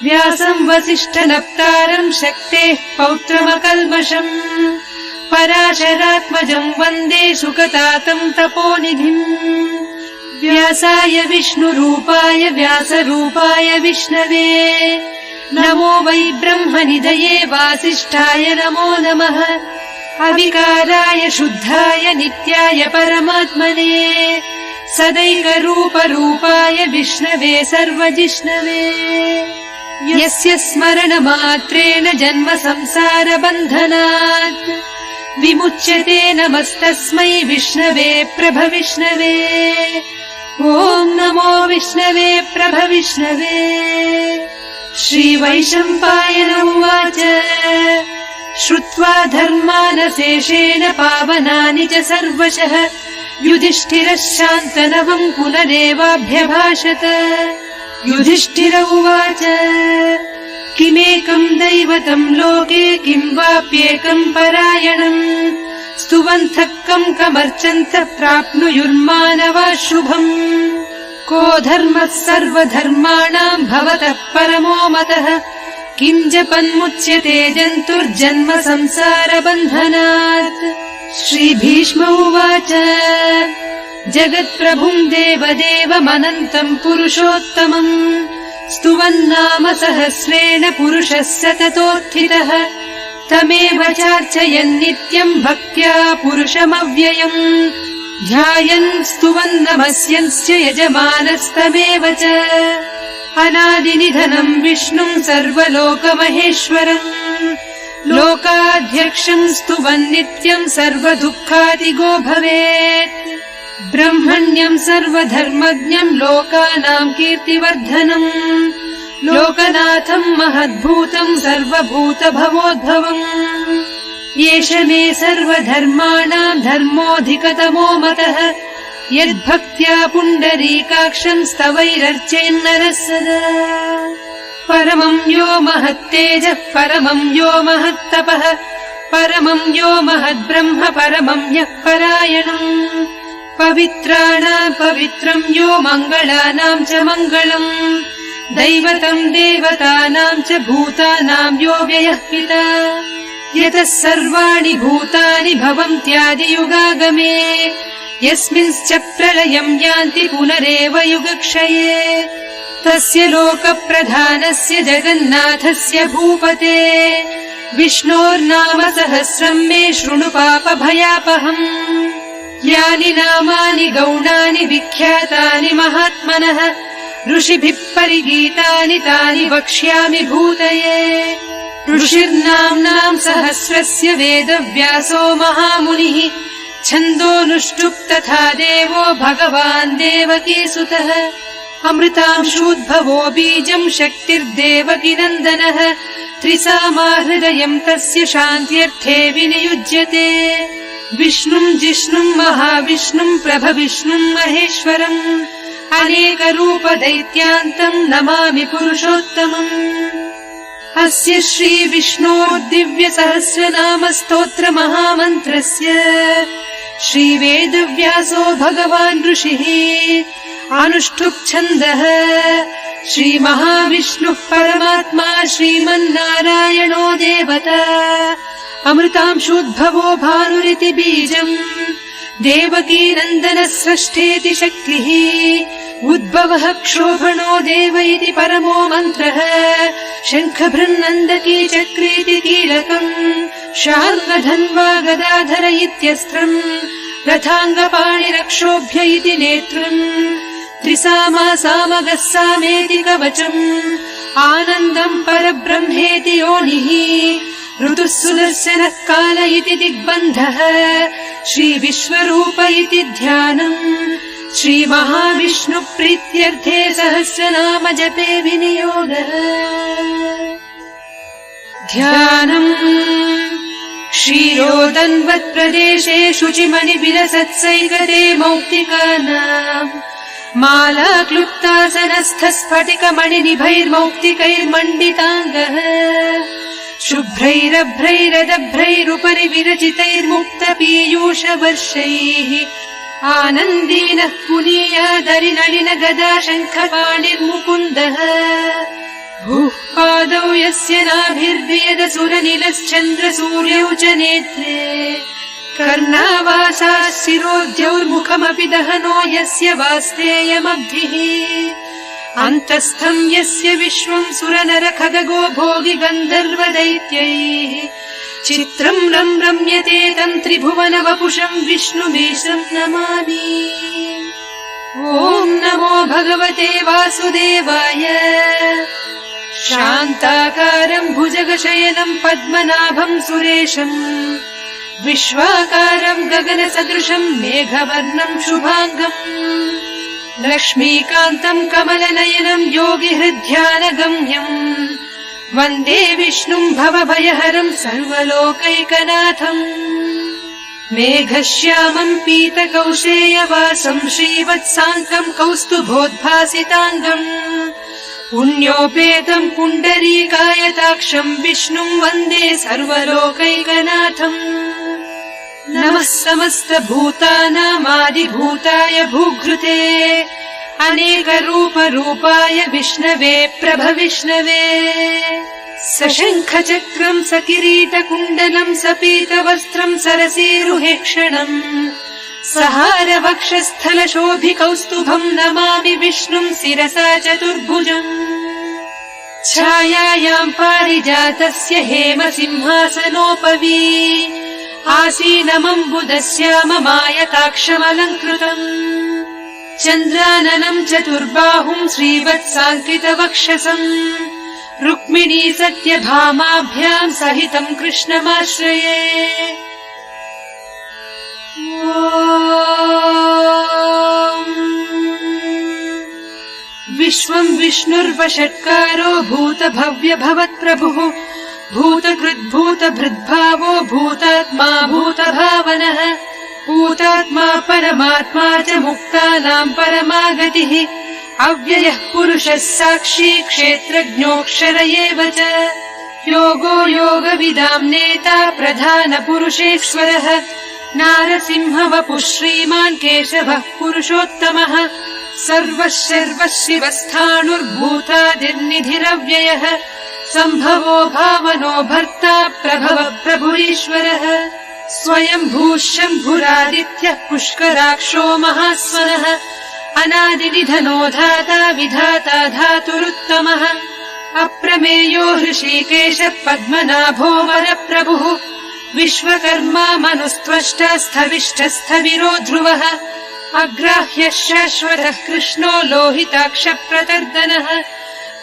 व्यासम् वसिष्ठनप्तारम् शक्तेः पौत्रमकल्मषम् पराशरात्मजम् वन्दे सुकतातम् तपोनिधिम् व्यासाय विष्णुरूपाय व्यासरूपाय विष्णवे नमो वै ब्रह्मनिधये वासिष्ठाय नमो नमः अविकाराय शुद्धाय नित्याय परमात्मने सदैकरूपरूपाय विष्णवे सर्वजिष्णवे यस्य स्मरणमात्रेण जन्म संसारबन्धनात् विमुच्यते नमस्तस्मै विष्णवे प्रभविष्णवे ॐ नमो विष्णवे प्रभविष्णवे श्रीवैशम्पायन उवाच श्रुत्वा धर्मानशेषेण पावनानि च सर्वशः युधिष्ठिरः शान्तनवम् पुनरेवाभ्यभाषत युधिष्ठिर उवाच किमेकम् दैवतम् लोके किम् वाप्येकम् परायणम् स्तुवन्तः कम् कमर्चन्तः प्राप्नुयुर्मानवा शुभम् को धर्मः सर्वधर्माणाम् भवतः परमो मतः किम् जपन्मुच्यते जन्तुर्जन्म संसारबन्धनात् श्रीभीष्म उवाच जगत्प्रभुम् देवदेवमनन्तम् पुरुषोत्तमम् स्तुवन्नाम सहस्रेण पुरुषः सततोत्थितः तमेव चार्चयन् नित्यम् भक्त्या पुरुषमव्ययम् ध्यायन् स्तुवन्नमस्यस्य यजमानस्तमेव च अनादिनिधनम् विष्णुम् सर्वलोकमहेश्वरम् लोकाध्यक्षम् स्तुवन् नित्यम् सर्वदुःखादिगो भवेत् ब्रह्मण्यम् सर्वधर्मज्ञम् लोकानाम् कीर्तिवर्धनम् लोकनाथम् महद्भूतम् सर्वभूतभवोद्भवम् एष मे सर्वधर्माणाम् धर्मोऽधिकतमो मतः यद्भक्त्या पुण्डरीकाक्षम् स्तवैरर्चेन्नरः सदा परमम् यो महत्तेजः परमम् यो महत्तपः परमम् यो महद्ब्रह्म परमम् यः परायणम् पवित्राणाम् पवित्रम् यो मङ्गलानाम् च मङ्गलम् दैवतम् देवतानाम् च भूतानाम् यो व्ययः पिता यतः सर्वाणि भूतानि भवन्त्यादियुगागमे यस्मिंश्च प्रलयम् यान्ति पुनरेव युगक्षये तस्य लोकप्रधानस्य जगन्नाथस्य भूपते विष्णोर्नाम सहस्रम् मे शृणु पापभयापहम् यानि नामानि गौणानि विख्यातानि महात्मनः ऋषिभिः परिगीतानि तानि वक्ष्यामि भूतये ऋषिर्नाम्नाम् सहस्रस्य वेदव्यासो महामुनिः छन्दोनुष्टुप् तथा देवो भगवान् देवकीसुतः अमृतांशूद्भवो बीजम् शक्तिर्देवकीनन्दनः त्रिसामाहृदयम् तस्य शान्त्यर्थे विनियुज्यते विष्णुम् जिष्णुम् महाविष्णुम् प्रभविष्णुम् महेश्वरम् अनेकरूपदैत्यान्तम् नमामि पुरुषोत्तमम् अस्य श्रीविष्णोर्दिव्यसहस्रनामस्तोत्रमहामन्त्रस्य श्रीवेदव्यासो भगवान् ऋषिः अनुष्ठुप् छन्दः श्रीमहाविष्णुः परमात्मा श्रीमन्नारायणो देवता अमृतांशोद्भवो भानुरिति बीजम् देवकीनन्दनः स्रष्टेति शक्तिः उद्भवः क्षोभणो देव इति परमो मन्त्रः शङ्खभृन्नन्दकी चक्रीति कीलकम् शार्ङ्गधन्वा गदाधर इत्यस्त्रम् रथाङ्गपाणिरक्षोभ्य इति नेत्रम् त्रिसामा सामगः सामेति कवचम् आनन्दम् परब्रह्मेति योनिः ऋतुः सुदर्शनः काल इति दिग्बन्धः श्रीविश्वरूप इति ध्यानम् श्रीमहाविष्णुप्रीत्यर्थे सहस्रनाम जपे विनियोगः ध्यानम् क्षीरोदन्वत्प्रदेशे शुचिमणिविलसत्सैकते मौक्तिकानाम् माला क्लुप्तासनस्थ स्फटिकमणिनिभैर्मौक्तिकैर्मण्डिताङ्गः शुभ्रैरभ्रैरदभ्रैरुपरि विरचितैर्मुक्तपीयूषवर्षैः आनन्दीनः पुनीयादरिनलिन गदा शङ्खपाणिर्मुकुन्दः भूः यस्य नाभिर्वेदसुरनिलश्चन्द्रसूर्यौ च नेत्रे कर्णावासाः शिरोद्यौर्मुखमपि दहनो यस्य वास्तेयमग्धिः अन्तस्थम् यस्य विश्वम् सुरनरखगो भोगि गन्धर्वदैत्यैः चित्रम् रम्यते तम् त्रिभुवनवपुषम् विष्णुमीशम् नमामि। ॐ नमो भगवते वासुदेवाय। शान्ताकारम् भुजगशयनम् पद्मनाभम् सुरेशम् विश्वाकारम् गगनसदृशम् मेघवर्णम् शुभाङ्गम् लक्ष्मीकान्तम् कमलनयनम् योगिहृद्ध्यानगम्यम् वन्दे विष्णुम् भवभयहरम् सर्वलोकैकनाथम् मेघश्यामम् पीतकौशेयवासम् श्रीवत्साङ्कम् कौस्तुभोद्भासिताङ्गम् पुण्योपेतम् पुण्डरीकायताक्षम् विष्णुम् वन्दे सर्वलोकैकनाथम् नमः समस्तभूतानामादिभूताय भूघृते अनेकरूपरूपाय विष्णवे प्रभविष्णवे सशङ्खचक्रम् सकिरीटकुण्डलम् सपीतवस्त्रम् सरसीरुहेक्षणम् सहारवक्षस्थलशोभिकौस्तुभम् नमामि विष्णुम् शिरसा चतुर्भुजम् छायायाम् पारिजातस्य हेमसिंहासनोपवी आसीनमम्बुदस्याममायताक्षमलङ्कृतम् चन्द्राननम् चतुर्बाहुम् श्रीवत्साङ्कितवक्षसम् रुक्मिणी सत्यभामाभ्याम् सहितम् कृष्णमाश्रये। विश्वम् विष्णुर्वषट्कारो भूतभव्य भवत्प्रभुः भूतकृद्भूतभृद्भावो भूतात्मा भूतभावनः भूतात्मा परमात्मा च मुक्तानाम् परमागतिः अव्ययः पुरुषः साक्षी क्षेत्रज्ञोऽक्षर एव च योगो योगविदाम् नेता प्रधानपुरुषेश्वरः नारसिंहवपुः श्रीमान् केशवः पुरुषोत्तमः सर्वः शर्वः शिवस्थाणुर्भूतादिर्निधिरव्ययः सम्भवो भावनो भर्ता प्रभवः प्रभुरीश्वरः स्वयम्भूः शम्भुरादित्यः पुष्कराक्षो महास्वनः अनादिनिधनो धाता विधाता धातुरुत्तमः अप्रमेयो हृषीकेशः पद्मनाभो वरप्रभुः विश्वकर्मा मनुस्त्वष्टा स्थविष्ठस्थविरो ध्रुवः अग्राह्यः शाश्वतः कृष्णो लोहिताक्षप्रतर्दनः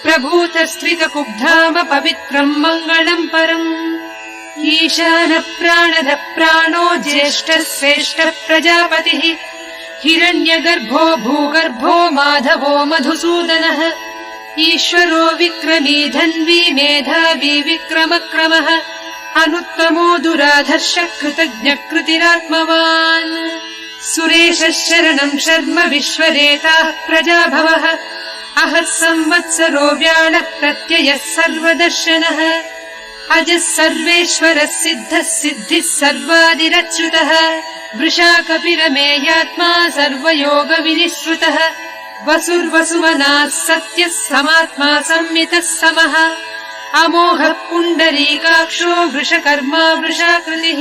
प्रभूतस्त्रितकुब्धाम पवित्रम् मङ्गलम् परम् ईशानः प्राणदः प्राणो ज्येष्ठः श्रेष्ठः प्रजापतिः हिरण्यगर्भो भूगर्भो माधवो मधुसूदनः ईश्वरो विक्रमी धन्वी मेधावी विक्रमक्रमः अनुत्तमो दुराधर्षः कृतज्ञः कृतिरात्मवान् सुरेशः शरणम् शर्म विश्वरेताः प्रजाभवः अहः संवत्सरो व्याळः प्रत्ययः सर्वदर्शनः अजः सर्वेश्वरः सिद्धः सिद्धिः सर्वादिरच्युतः वृषा कपिरमेयात्मा सर्वयोगविनिश्रुतः वसुर्वसुमनाः सत्यः समात्मा संमितः समः अमोघः पुण्डरीकाक्षो वृषकर्मा वृषाकृतिः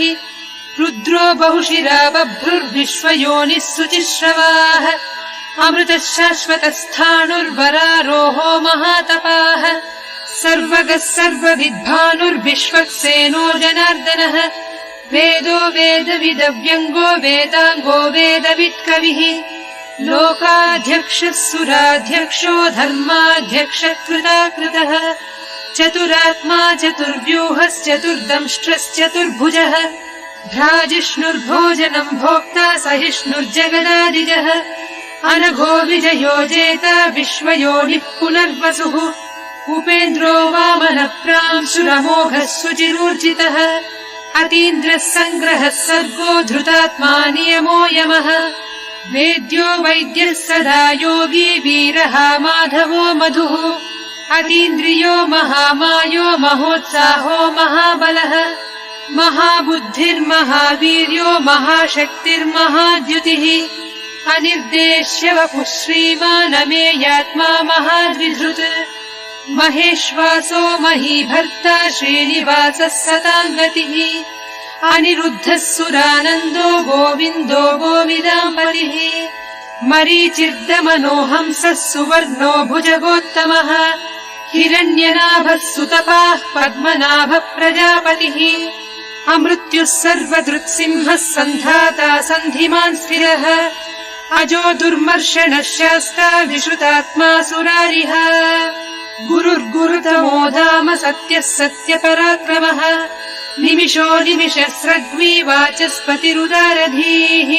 रुद्रो बहुशिरा बभ्रुर्विश्वयोनिः शुचिश्रवाः अमृतः शाश्वतस्थाणुर्वरारोहो महातपाः सर्वगः सर्वविद्भानुर्विश्वक्सेनो जनार्दनः वेदो वेदविदव्यङ्गो वेदाङ्गो वेदवित्कविः लोकाध्यक्षः सुराध्यक्षो धर्माध्यक्षः कृताकृतः चतुरात्मा चतुर्व्यूहश्चतुर्दंष्ट्रश्चतुर्भुजः भ्राजिष्णुर्भोजनम् भोक्ता सहिष्णुर्जगदादिजः अनघो विजयो जेता विश्वयोनिः पुनर्वसुः उपेन्द्रो वामनप्रांशुरमोघः सुचिरूर्जितः अतीन्द्रः सङ्ग्रहः सर्गो धृतात्मा नियमो यमः वेद्यो वैद्यः सदा योगी वीरः माधवो मधुः अतीन्द्रियो महामायो महोत्साहो महाबलः महाबुद्धिर्महावीर्यो महाशक्तिर्महाद्युतिः अनिर्देश्य वपुः श्रीमान् अमेयात्मा महाद्विधृत् महेश्वासो महीभर्ता श्रीनिवासः सताङ्गतिः अनिरुद्धः सुरानन्दो गोविन्दो गोविदाम्बरिः मरीचिर्दमनोहंसः सुवर्णो भुजगोत्तमः हिरण्यनाभः सुतपाः पद्मनाभः प्रजापतिः अमृत्युः सर्वदृक्सिंहः सन्धाता सन्धिमान् स्थिरः अजो दुर्मर्षणः शास्ता विश्रुतात्मा सुरारिः गुरुर्गुरुतमो धाम सत्यः सत्यपराक्रमः निमिषो निमिषस्रग्वी वाचस्पतिरुदारधीः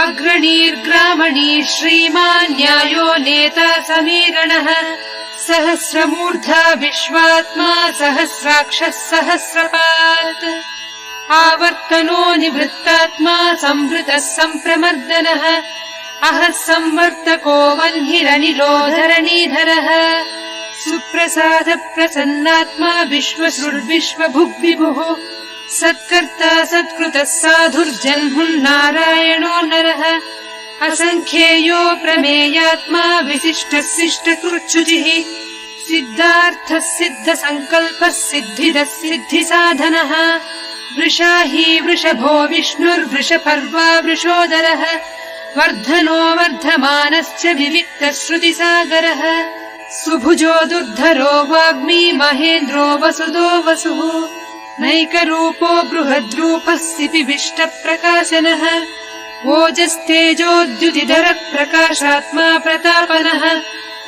अग्रणीर्ग्रामणी श्रीमान् न्यायो नेता समीरणः सहस्रमूर्धा विश्वात्मा सहस्राक्षः सहस्रपात् आवर्तनो निवृत्तात्मा संवृतः सम्प्रमर्दनः अहः संवर्तको वह्निरनिलो धरणीधरः सुप्रसाद प्रसन्नात्मा विश्वसृड्विश्वभुग्विभुः सत्कर्ता सत्कृतः साधुर्जह्नुर्नारायणो नरः असङ्ख्येयो प्रमेयात्मा विशिष्टः शिष्टकृच्छुचिः सिद्धार्थः सिद्धसङ्कल्पः सिद्धिदः सिद्धिसाधनः वृषाही वृषभो विष्णुर्वृषपर्वा वृषोदरः वर्धनो वर्धमानश्च विविक्तः श्रुतिसागरः सुभुजो दुर्धरो वाग्मी महेन्द्रो वसुदो वसुः नैकरूपो बृहद्रूपः सिपिविष्टप्रकाशनः ओजस्तेजोद्युतिधरः प्रकाशात्मा प्रतापनः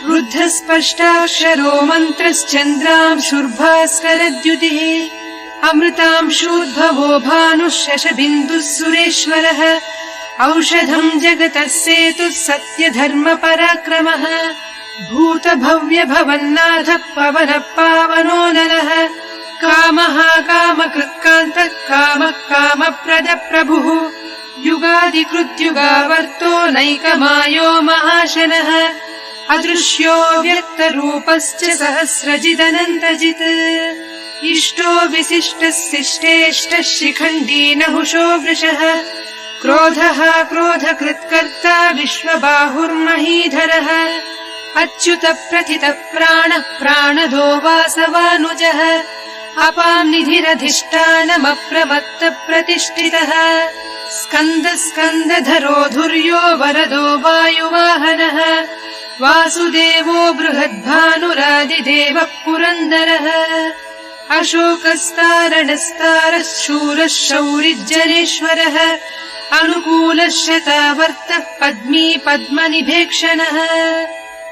रुद्धस्पष्टाक्षरो मन्त्रश्चन्द्रांशुर्भास्करद्युतिः अमृतांशूद्भवो भानुः शशबिन्दुः सुरेश्वरः औषधम् जगतः सेतुः सत्यधर्मपराक्रमः भूतभव्यभवन्नाथः पवनः पावनो नरः कामः कामकृत्कान्तः कामः कामप्रदप्रभुः युगादिकृद्युगावर्तो नैकमायो महाशनः अदृश्यो व्यक्तरूपश्च सहस्रजिदनन्तजित् इष्टो विशिष्टः शिष्टेष्टः शिखण्डी नहुषो वृषः क्रोधः क्रोधकृत्कर्ता विश्वबाहुर्महीधरः अच्युत प्रथित प्राणः प्राणदो वासवानुजः अपाम् निधिरधिष्ठानमप्रमत्त प्रतिष्ठितः स्कन्द स्कन्दधरो धुर्यो वरदो वायुवाहनः वासुदेवो बृहद्भानुरादिदेवः पुरन्दरः अशोकस्तारणस्तारः शूरः शौरिज्जनेश्वरः अनुकूलः शतावर्तः पद्मी पद्मनिभेक्षणः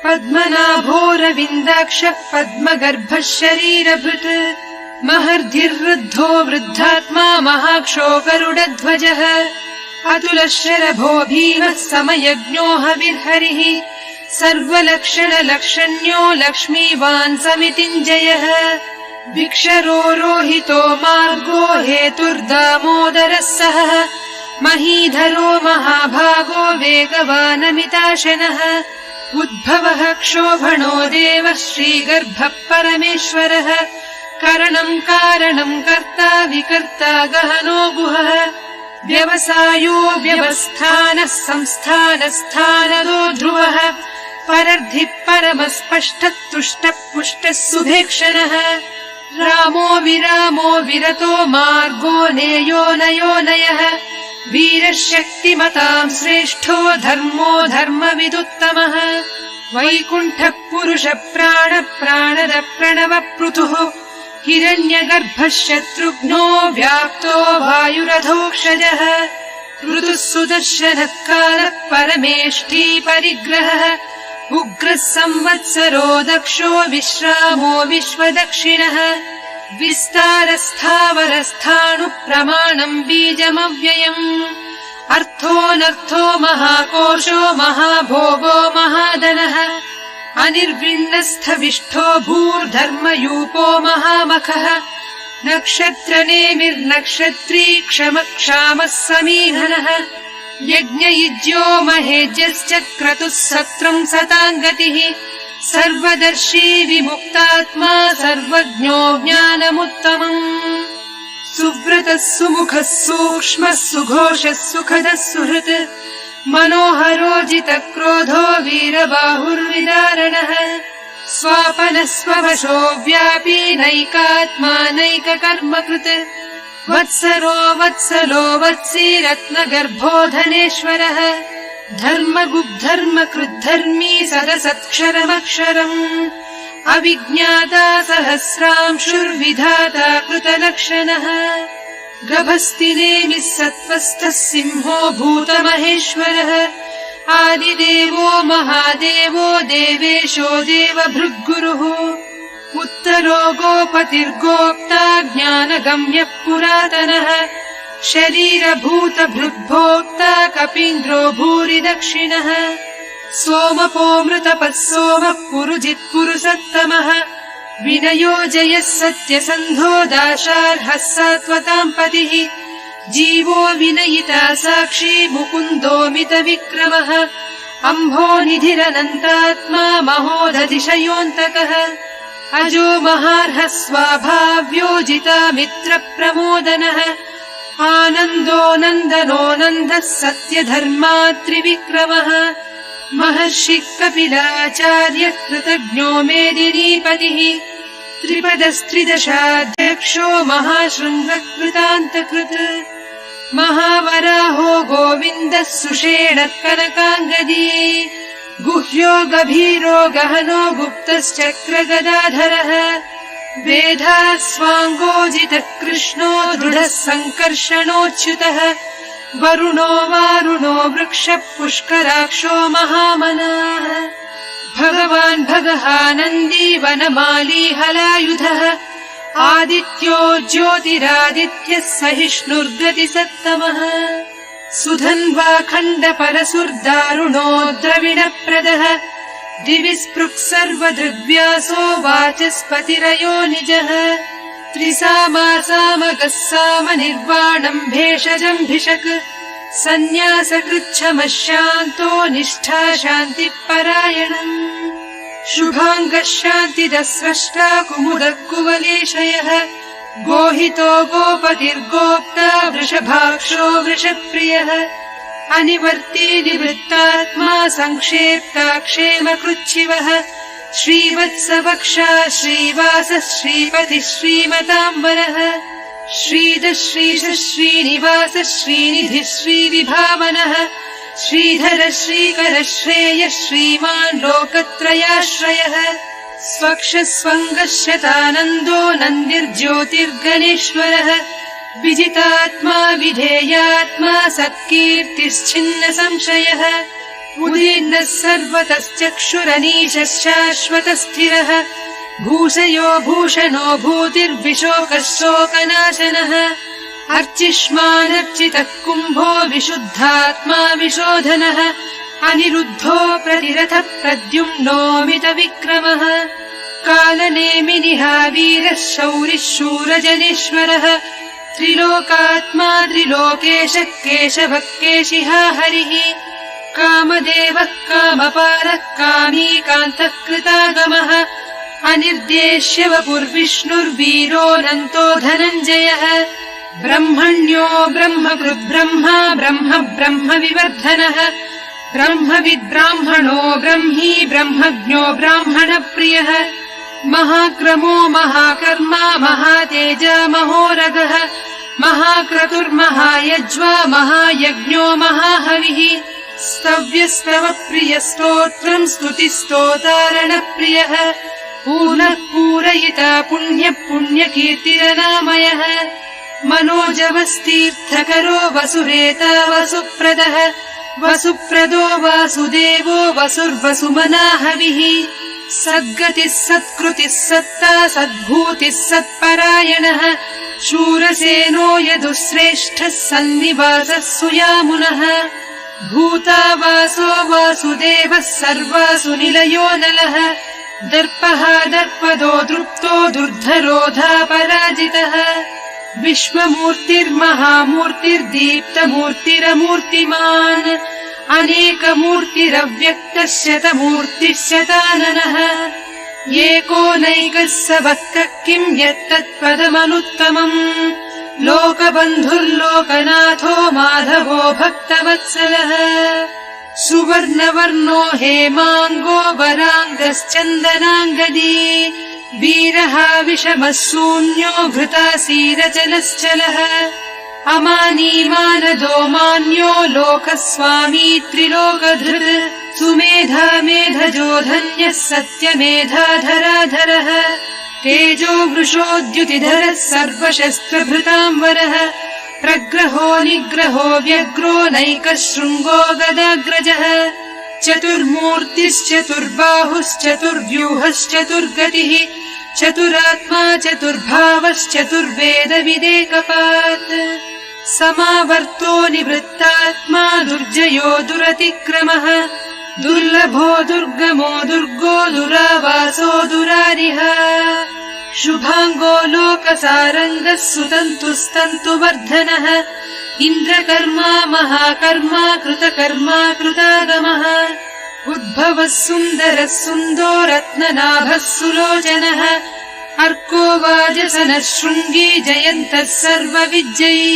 पद्मनाभोरविन्दाक्षः पद्मगर्भः शरीरभृत् महर्धिर्वृद्धो वृद्धात्मा महाक्षो गरुडध्वजः अतुलः शरभो भीमः समयज्ञो हविर्हरिः सर्वलक्षणलक्षण्यो लक्ष्मीवान् समितिञ्जयः विक्षरो रोहितो मार्गो हेतुर्दामोदरः सः महीधरो महाभागो वेगवानमिताशनः उद्भवः क्षोभणो देवः श्रीगर्भः परमेश्वरः करणम् कारणम् कर्ता विकर्ता गहनो गुहः व्यवसायो व्यवस्थानः संस्थानस्थानदो ध्रुवः परर्धिः परमस्पष्टः तुष्टः पुष्टः सुभेक्षणः रामो विरामो विरतो मार्गो नेयो नयो नयः वीरः शक्तिमताम् श्रेष्ठो धर्मो धर्मविदुत्तमः वैकुण्ठः पुरुष प्राण प्राणद प्रणव पृथुः हिरण्यगर्भः शत्रुघ्नो व्याप्तो वायुरधोक्षजः ऋतुः सुदर्शनः कालः परमेष्ठी परिग्रहः उग्रः संवत्सरो दक्षो विश्रामो विश्वदक्षिणः विस्तारस्थावरस्थाणु प्रमाणम् बीजमव्ययम् अर्थोऽनर्थो महाकोशो महाभोगो महाधनः अनिर्विण्णस्थविष्ठो भूर्धर्मयूपो महामखः नक्षत्रनेमिर्नक्षत्री क्षमक्षामः समीहनः यज्ञयुज्यो महेज्यश्च क्रतुः सत्रम् सताङ्गतिः सर्वदर्शी विमुक्तात्मा सर्वज्ञो ज्ञानमुत्तमम् सुव्रतः सुमुखः सूक्ष्मः सुघोषः सुखदः सुहृत् मनोहरोजितक्रोधो वीरबाहुर्विदारणः स्वापनस्ववशो व्यापी नैकात्मानैककर्मकृत् वत्सरो वत्सलो वत्सी रत्नगर्भो धनेश्वरः धर्मगुग्धर्मकृद्धर्मी सदसत्क्षरमक्षरम् अविज्ञाता सहस्रांशुर्विधाता कृतलक्षणः गभस्तिनेमिः सत्त्वस्थः सिंहो भूतमहेश्वरः आदिदेवो महादेवो देवेशो देवभृद्गुरुः उत्तरो गोपतिर्गोप्ता ज्ञानगम्यः पुरातनः शरीरभूतभृद्भोक्ता कपीन्द्रो भूरि दक्षिणः सोमपोमृतपः सोमः पुरुजित्पुरुषत्तमः विनयो जयः सत्यसन्धो दाशार्हः सात्वताम् पतिः जीवो विनयिता साक्षी मुकुन्दोमितविक्रमः अम्भोनिधिरनन्तात्मा महोदधिशयोऽन्तकः अजो महार्हः स्वाभाव्योजिता मित्रप्रमोदनः आनन्दो नन्दनो नन्दः सत्यधर्मात्रिविक्रमः महर्षिः कपिलाचार्यः कृतज्ञो मेदिनीपतिः त्रिपदस्त्रिदशाध्यक्षो महाशृङ्गकृतान्तकृत् महावराहो गोविन्दः सुषेणः कनकाङ्गदी गुह्यो गभीरो गहनो गुप्तश्चक्रगदाधरः वेधास्वाङ्गोजितः कृष्णो दृढः सङ्कर्षणोच्युतः वरुणो वारुणो वृक्षः पुष्कराक्षो महामनाः भगवान् भगहानन्दी वनमाली हलायुधः आदित्यो ज्योतिरादित्यः सहिष्णुर्गतिसत्तमः सुधन्वाखण्डपरसुर्दारुणो द्रविणप्रदः दिवि स्पृक् सर्वदृग्व्यासो वाचस्पतिरयो निजः त्रिसामासामगः सामनिर्वाणम् भेषजम्भिषक् सन्न्यासकृच्छमः शान्तो निष्ठा शान्तिपरायणम् शुभाङ्गः शान्तिदः स्रष्टा कुमुदः कुवलेशयः गोहितो गोपतिर्गोप्ता वृषभाक्षो वृषप्रियः अनिवर्ती निवृत्तात्मा संक्षेप्ता क्षेमकृच्छिवः श्रीवत्सवक्षा श्रीवासः श्रीपतिः श्रीमताम्बरः श्रीधः श्रीशः श्रीनिवासः श्रीनिधिः श्रीविभावनः श्रीधरः श्रीकरः श्रेयः श्रीमान् लोकत्रयाश्रयः स्वक्षस्वङ्गः शतानन्दो नन्दिर्ज्योतिर्गणेश्वरः विजितात्मा विधेयात्मा सत्कीर्तिश्छिन्न संशयः उदीर्णः सर्वतश्चक्षुरनीशः शाश्वतस्थिरः भूषयो भूषणो भूतिर्विशोकः शोकनाशनः अर्चिष्मानर्चितः कुम्भो विशुद्धात्मा विशोधनः अनिरुद्धो प्रतिरथः प्रद्युम्नोमितविक्रमः कालनेमिनिहावीरः शौरिः शूरजनेश्वरः त्रिलोकात्मा त्रिलोकेशः केशवः केशिहा हरिः कामदेवः कामपारः कामीकान्तः कृतागमः अनिर्देश्य वपुर्विष्णुर्वीरोऽनन्तो धनञ्जयः ब्रह्मण्यो ब्रह्मकृद्ब्रह्मा ब्रह्म ब्रह्म विवर्धनः ब्रह्मविद्ब्राह्मणो ब्रह्मी ब्रह्मज्ञो ब्राह्मणप्रियः महाक्रमो महाकर्मा महातेजा महोरगः महाक्रतुर्महायज्वा महायज्ञो महाहविः स्तव्यस्तवप्रियस्तोत्रम् स्तुतिस्तोतारणप्रियः पूर्णः पूरयिता पुण्यः पुण्यकीर्तिरनामयः मनोजवस्तीर्थकरो वसुरेता वसुप्रदः वसुप्रदो वासुदेवो वसुर्वसुमनाहविः सद्गतिः सत्कृतिः सत्ता सद्भूतिः सत्परायणः शूरसेनो यदुश्रेष्ठः सन्निवासः सुयामुनः भूतावासो वासुदेवः सर्वासु निलयो नलः दर्पः दर्पदो दृप्तो दुर्धरोधापराजितः विश्वमूर्तिर्महामूर्तिर्दीप्तमूर्तिरमूर्तिमान् अनेकमूर्तिरव्यक्तः शतमूर्तिः शताननः एकोनैकः सबक्कः किम् यत्तत्पदमनुत्तमम् लोकबन्धुर्लोकनाथो माधवो भक्तवत्सलः सुवर्णवर्णो हेमाङ्गो वराङ्गश्चन्दनाङ्गदी वीरः विषमः शून्यो घृतासीरचलश्चलः अमानी मानदो मान्यो लोकस्वामी त्रिलोकधृत् सुमेधा मेधजो धन्यः सत्यमेधाधराधरः तेजो वृषोद्युतिधरः सर्वशस्त्रभृताम्बरः प्रग्रहो निग्रहो व्यग्रो नैकः शृङ्गो गदाग्रजः चतुर्मूर्तिश्चतुर्बाहुश्चतुर्व्यूहश्चतुर्गतिः चतुरात्मा चतुर्भावश्चतुर्वेदविदेकपात् समावर्तो निवृत्तात्मा दुर्जयो दुरतिक्रमः दुर्लभो दुर्गमो दुर्गो दुरावासो दुरारिः शुभाङ्गो लोकसारङ्गः सुतन्तुस्तन्तुवर्धनः इन्द्रकर्मा महाकर्मा कृतकर्मा कृतागमः उद्भवः सुन्दरः सुन्दो रत्ननाभः सुलोचनः अर्को वाजसनः शृङ्गी जयन्तः सर्वविजयी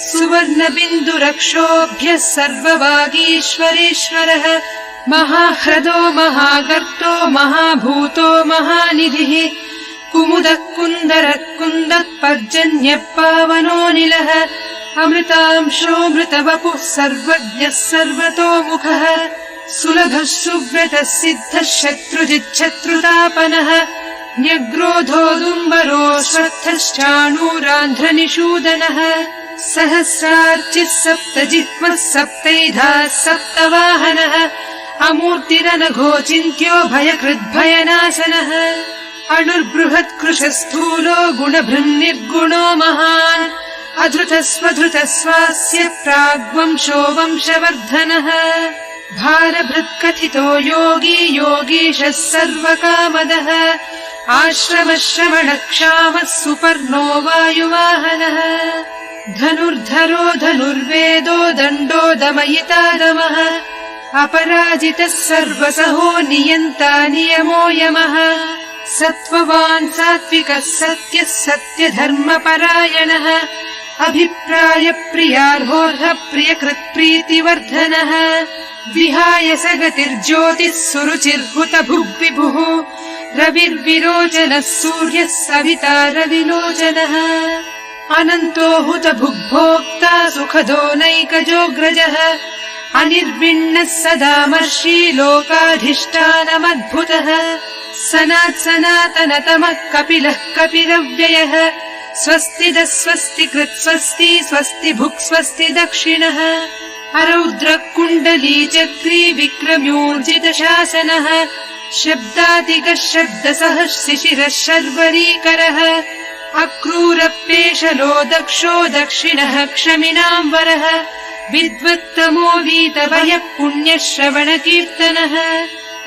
सुवर्णबिन्दुरक्षोभ्यः सर्ववागीश्वरेश्वरः महाह्रदो महागर्तो महाभूतो महानिधिः कुमुदः कुन्दरः कुन्दः पर्जन्यः पावनोऽनिलः अमृतांशोऽमृतवपुः सर्वज्ञः सर्वतोमुखः सुलभः सुव्रतः सिद्धः शत्रुजिच्छत्रुतापनः न्यग्रोधोदुम्बरो श्वत्थश्चाणूरान्ध्रनिषूदनः सहस्रार्चिः सप्तजिह्वः सप्तैधाः सप्तवाहनः अमूर्तिरनघोचिन्त्यो भयकृद्भयनाशनः अणुर्बृहत्कृशस्थूलो गुणभृन्निर्गुणो महान् अधृतस्वधृतस्वास्य प्राग्वंशो वंशवर्धनः भारभृत्कथितो योगी योगीशः सर्वकामदः आश्रमश्रवणक्षामः सुपर्णो वायुवाहनः धनुर्धरो धनुर्वेदो दण्डो दमयितादमः अपराजितः सर्वसहो नियन्ता नियमो यमः सत्त्ववान् सात्विकः सत्यः सत्यधर्मपरायणः अभिप्रायप्रियार्होर्ह प्रियकृत्प्रीतिवर्धनः विहाय सगतिर्ज्योतिः सुरुचिर्हुतभुग्विभुः रविर्विरोचनः सूर्यः सविता रविलोचनः अनन्तो हुतभुग्भोक्ता सुखदो नैकजोऽग्रजः अनिर्विण्णः सदामर्षि लोकाधिष्ठानमद्भुतः सनातनतमः कपिलः कपिलव्ययः स्वस्तिदः स्वस्तिकृत् स्वस्ति स्वस्ति भुक् स्वस्ति दक्षिणः अरौद्रः कुण्डली चक्री विक्रम्योर्जितशासनः शब्दातिकः शब्दसः शिशिरः शर्वरीकरः अक्रूरपेशलो दक्षो दक्षिणः क्षमिणाम् वरः विद्वत्तमो वीतभयः पुण्यश्रवणकीर्तनः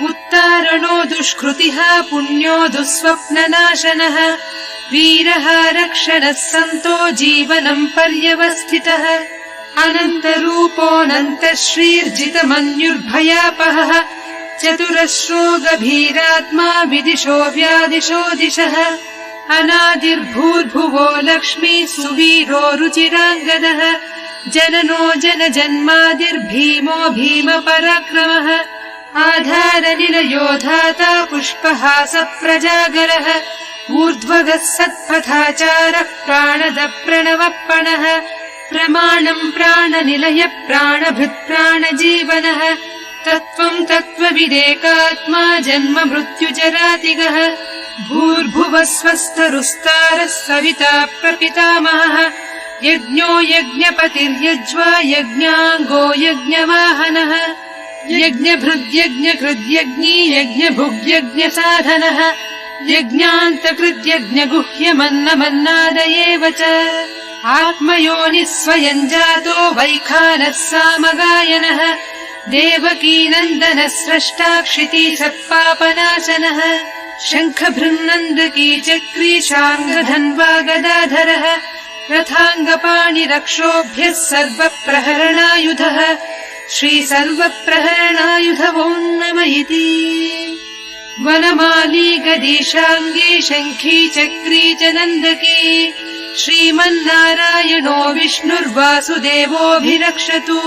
उत्तारणो दुष्कृतिः पुण्यो दुःस्वप्ननाशनः वीरः रक्षणः सन्तो जीवनम् पर्यवस्थितः अनन्तरूपोऽनन्तः श्रीर्जितमन्युर्भयापहः चतुरश्रो गभीरात्मा विदिशो व्यादिशो दिशः अनादिर्भूर्भुवो लक्ष्मी सुवीरो रुचिराङ्गदः जननो जनजन्मादिर्भीमो भीमपराक्रमः आधारनिलयो धाता पुष्पहासप्रजागरः ऊर्ध्वगः सत्पथाचारः प्राणदप्रणवप्पणः प्रमाणम् प्राणनिलय प्राणभृत्प्राणजीवनः तत्त्वम् तत्त्वविदेकात्मा जन्म मृत्युजरातिगः भूर्भुवः स्वस्तरुस्तारः सविता प्रपितामहः यज्ञो यज्ञपतिर्यज्वा यज्ञाङ्गो यज्ञवाहनः यज्ञभृद्यज्ञकृद्यज्ञी यज्ञभुग्यज्ञसाधनः यज्ञान्तकृद्यज्ञगुह्यमन्नमन्नादयेव च आत्मयोनिः स्वयम् जातो वैखानः सामगायनः देवकीनन्दनः स्रष्टा क्षितीशपापनाशनः शङ्खभृन्नन्दकी चक्री शार्ङ्गधन्वा गदाधरः रथाङ्गपाणिरक्षोभ्यः सर्वप्रहरणायुधः श्रीसर्वप्रहरणायुधवो नम इति वनमाली गदीशाङ्गी शङ्खी चक्री च नन्दकी श्रीमन्नारायणो विष्णुर्वासुदेवोऽभिरक्षतु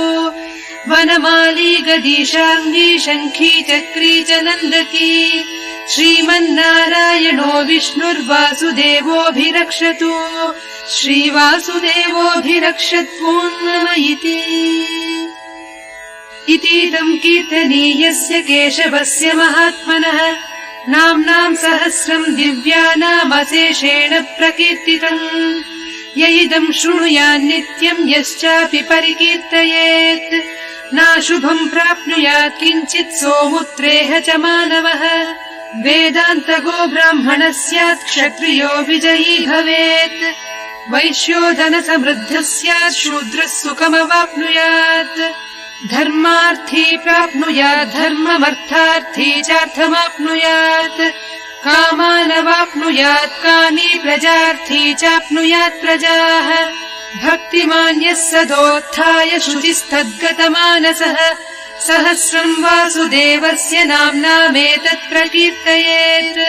वनमाली गदीशाङ्गी शङ्खी चक्री च नन्दकी श्रीमन्नारायणो विष्णुर्वासुदेवोऽभिरक्षतु श्रीवासुदेवोऽभिरक्षत्वोन्नमयिति इतीदम् कीर्तनीयस्य केशवस्य महात्मनः नाम्नाम् सहस्रम् दिव्यानामशेषेण प्रकीर्तितम् य इदम् शृणुयान्नित्यम् यश्चापि परिकीर्तयेत् नाशुभम् प्राप्नुयात् किञ्चित् सोमुत्रेह च मानवः वेदान्तगो ब्राह्मणः स्यात् क्षत्रियो विजयी भवेत् वैश्यो धनसमृद्धः स्यात् शूद्रः सुखमवाप्नुयात् धर्मार्थी प्राप्नुयात् धर्ममर्थार्थी चार्थमाप्नुयात् कामानवाप्नुयात् कामी प्रजार्थी चाप्नुयात् प्रजाः भक्तिमान् यः सदोत्थाय शुचिस्तद्गतमानसः सहस्रम् वासुदेवस्य नाम्नामेतत् प्रकीर्तयेत्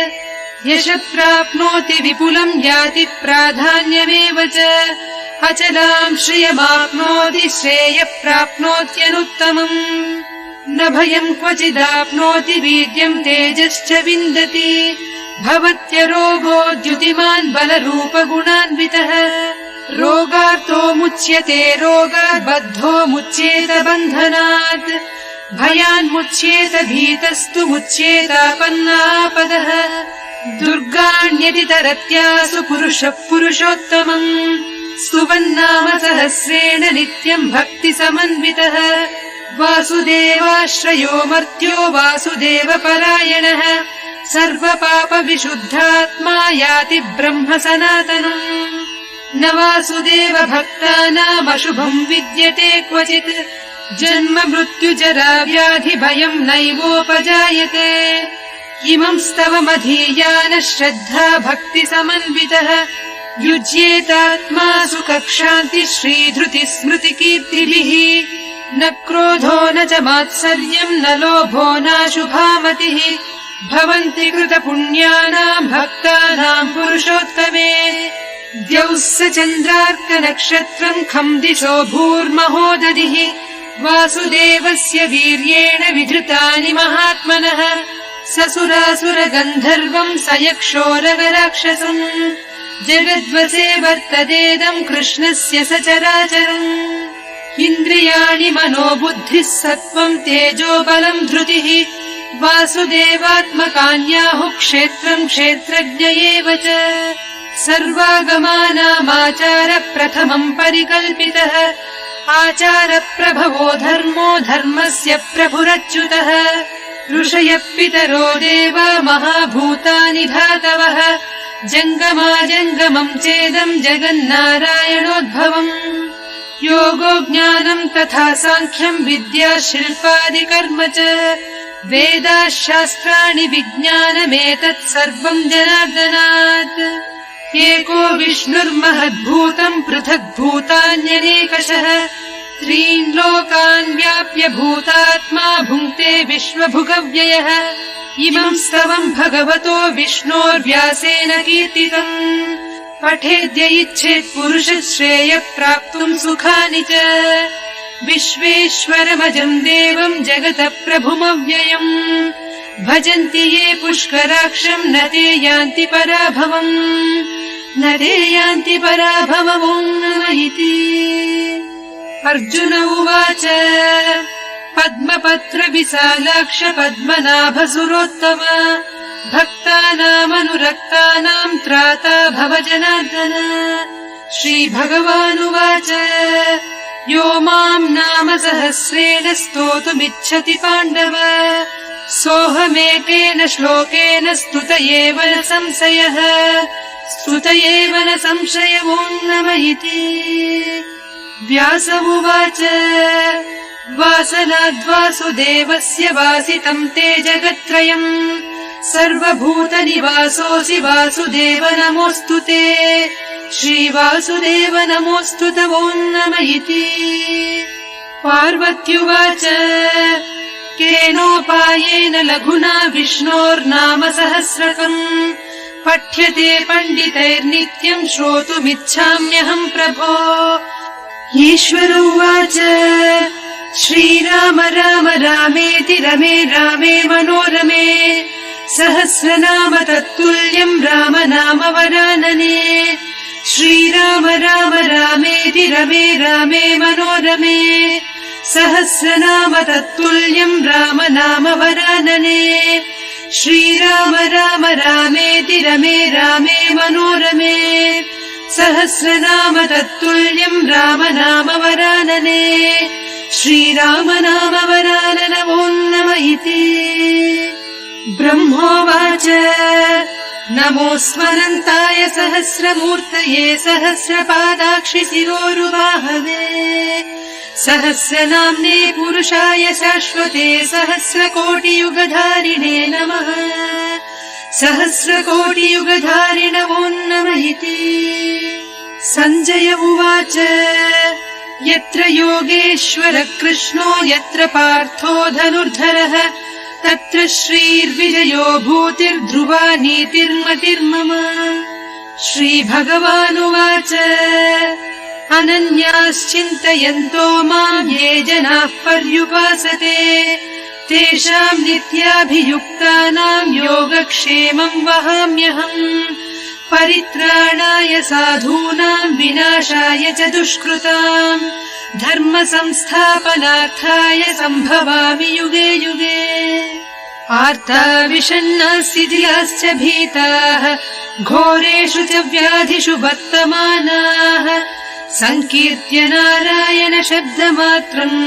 यश प्राप्नोति विपुलम् याति प्राधान्यमेव च अचलाम् श्रियमाप्नोति श्रेयः प्राप्नोत्यनुत्तमम् न भयम् क्वचिदाप्नोति वीर्यम् तेजश्च विन्दति भवत्यरोगो द्युतिमान् बलरूपगुणान्वितः रोगार्तो मुच्यते रोगात् बद्धो मुच्येत बन्धनात् भयान्मुच्येत भीतस्तु मुच्येतापन्नापदः दुर्गाण्यतितरत्यासु पुरुषः पुरुषोत्तमम् स्तुवन्नाम सहस्रेण नित्यम् भक्तिसमन्वितः वासुदेवाश्रयो मर्त्यो वासुदेवपरायणः सर्वपापविशुद्धात्मा याति ब्रह्म सनातनम् न वासुदेव भक्तानामशुभम् विद्यते क्वचित् जन्म मृत्युजरा व्याधि भयम् नैवोपजायते इमम् स्तवमधीयानः श्रद्धा भक्तिसमन्वितः युज्येतात्मा सुखक्षान्ति श्रीधृति स्मृतिकीर्तिभिः न क्रोधो न च मात्सर्यम् न लोभो नाशुभामतिः भवन्ति कृतपुण्यानाम् भक्तानाम् पुरुषोत्तमे द्यौः स चन्द्रार्कनक्षत्रम् खम् दिशो भूर्महोदधिः वासुदेवस्य वीर्येण विधृतानि महात्मनः ससुरासुरगन्धर्वम् स यक्षोरगराक्षसम् जगद्वसे वर्तदेदम् कृष्णस्य सचराचरम् इन्द्रियाणि मनोबुद्धिः सत्त्वम् तेजो बलम् धृतिः वासुदेवात्मकान्याहुः क्षेत्रम् क्षेत्रज्ञ एव च सर्वागमानामाचार प्रथमम् परिकल्पितः आचारप्रभवो धर्मो धर्मस्य प्रभुरच्युतः ऋषयः पितरो देवा महाभूतानि धातवः जङ्गमाजङ्गमम् चेदम् जगन्नारायणोद्भवम् योगो ज्ञानम् तथा साङ्ख्यम् विद्या शिल्पादिकर्म च वेदाः शास्त्राणि विज्ञानमेतत् सर्वम् जनार्दनात् एको विष्णुर्महद्भूतम् पृथग्भूतान्यनेकशः त्रीन् लोकान् व्याप्य भूतात्मा भुङ्क्ते विश्वभुगव्ययः इमम् स्तवम् भगवतो विष्णोर्व्यासेन कीर्तितम् पठेद्य इच्छेत् पुरुषः श्रेयः प्राप्तुम् सुखानि च विश्वेश्वरमजम् देवम् जगतः प्रभुमव्ययम् भजन्ति ये पुष्कराक्षम् न ते यान्ति पराभवम् न ते यान्ति पराभवम् इति अर्जुन उवाच पद्मपत्र विशालाक्ष पद्मनाभसुरोत्तम भक्तानामनुरक्तानाम् त्राता भव जनार्दन श्रीभगवानुवाच यो माम् नाम सहस्रेण स्तोतुमिच्छति पाण्डव सोऽहमेकेन श्लोकेन स्तुत एव न संशयः स्तुत एव न संशयो नम इति व्यास उवाच वासनाद्वासुदेवस्य वासितम् ते जगत्त्रयम् सर्वभूतनिवासोऽसि वासुदेव नमोऽस्तु ते श्रीवासुदेव नमोऽस्तु तवो नम इति पार्वत्युवाच केनोपायेन लघुना विष्णोर्नाम सहस्रकम् पठ्यते पण्डितैर्नित्यम् श्रोतुमिच्छाम्यहम् प्रभो ईश्वर उवाच श्रीराम राम रामेति रमे रामे मनोरमे सहस्रनाम तत्तुल्यम् राम नाम वरानने श्रीराम राम रामेति रमे रामे मनोरमे सहस्रनाम तत्तुल्यम् राम नाम वरानने श्रीराम राम रामेति रमे रामे मनोरमे सहस्रनाम तत्तुल्यम् राम नाम वरानने श्रीराम नाम वरानन ॐ नम इति ब्रह्मोवाच नमोऽस्मरन्ताय सहस्रमूर्तये सहस्रपादाक्षि शिरोरुबाहवे सहस्रनाम्ने पुरुषाय शाश्वते सहस्रकोटियुगधारिणे नमः सहस्रकोटियुगधारिण ॐ नम इति सञ्जय उवाच यत्र योगेश्वर कृष्णो यत्र पार्थो धनुर्धरः तत्र श्रीर्विजयो भूतिर्ध्रुवा नीतिर्मतिर्मम श्रीभगवानुवाच अनन्याश्चिन्तयन्तो माम् ये जनाः पर्युपासते तेषाम् नित्याभियुक्तानाम् योगक्षेमम् वहाम्यहम् परित्राणाय साधूनाम् विनाशाय च दुष्कृताम् धर्म संस्थापनार्थाय सम्भवामि युगे युगे आर्ता विषण्णाः शिथिलाश्च भीताः घोरेषु च व्याधिषु वर्तमानाः सङ्कीर्त्य नारायण शब्दमात्रम्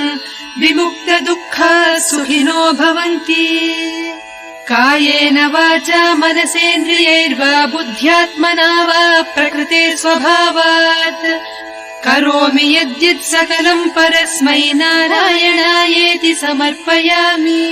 विमुक्त दुःखाः सुखिनो भवन्ति कायेन वाचा मनसेन्द्रियैर्वा बुद्ध्यात्मना वा प्रकृते स्वभावात् करोमि यद्यत् सकलम् परस्मै नारायणायेति समर्पयामि।